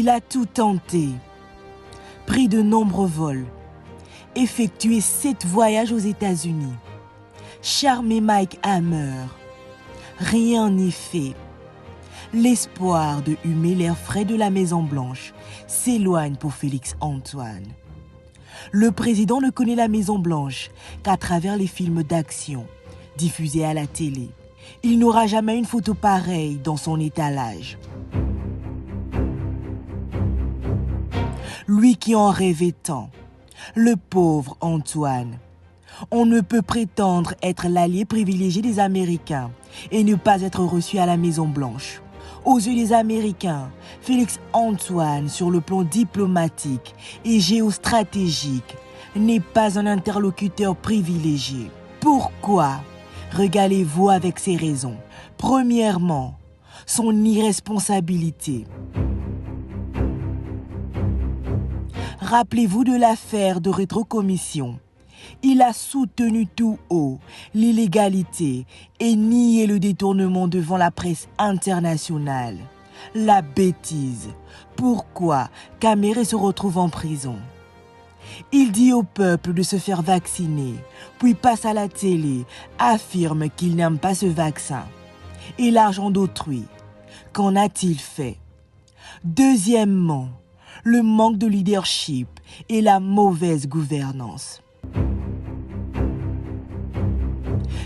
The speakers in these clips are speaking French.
Il a tout tenté, pris de nombreux vols, effectué 7 voyages aux États-Unis, charmé Mike Hammer. Rien n'y fait. L'espoir de humer l'air frais de la Maison-Blanche s'éloigne pour Félix Antoine. Le président ne connaît la Maison-Blanche qu'à travers les films d'action diffusés à la télé. Il n'aura jamais une photo pareille dans son étalage. Lui qui en rêvait tant, le pauvre Antoine. On ne peut prétendre être l'allié privilégié des Américains et ne pas être reçu à la Maison-Blanche. Aux yeux des Américains, Félix Antoine, sur le plan diplomatique et géostratégique, n'est pas un interlocuteur privilégié. Pourquoi? Regardez-vous avec ces raisons. Premièrement, son irresponsabilité. Rappelez-vous de l'affaire de rétrocommission. Il a soutenu tout haut l'illégalité et nié le détournement devant la presse internationale. La bêtise. Pourquoi Caméré se retrouve en prison? Il dit au peuple de se faire vacciner, puis passe à la télé, affirme qu'il n'aime pas ce vaccin. Et l'argent d'autrui, qu'en a-t-il fait? Deuxièmement, le manque de leadership et la mauvaise gouvernance.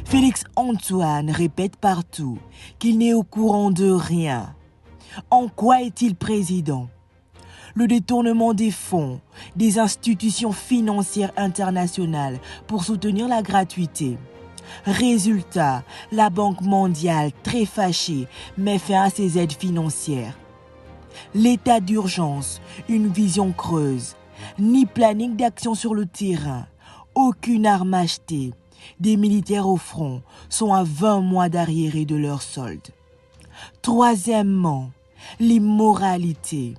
Félix Antoine répète partout qu'il n'est au courant de rien. En quoi est-il président? Le détournement des fonds des institutions financières internationales pour soutenir la gratuité. Résultat, la Banque mondiale, très fâchée, met fin à ses aides financières. L'état d'urgence, une vision creuse, ni planning d'action sur le terrain, aucune arme achetée. Des militaires au front sont à 20 mois d'arriérés de leur solde. Troisièmement, l'immoralité.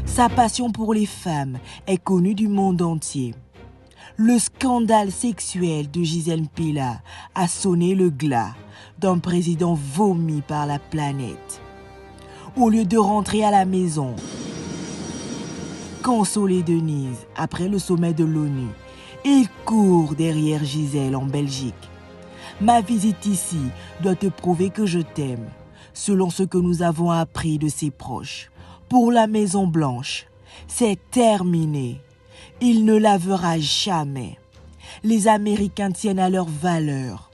Sa passion pour les femmes est connue du monde entier. Le scandale sexuel de Gisèle Pilla a sonné le glas d'un président vomi par la planète. Au lieu de rentrer à la maison, consoler Denise après le sommet de l'ONU, il court derrière Gisèle en Belgique. Ma visite ici doit te prouver que je t'aime, selon ce que nous avons appris de ses proches. Pour la Maison-Blanche, c'est terminé. Il ne la verra jamais. Les Américains tiennent à leurs valeurs.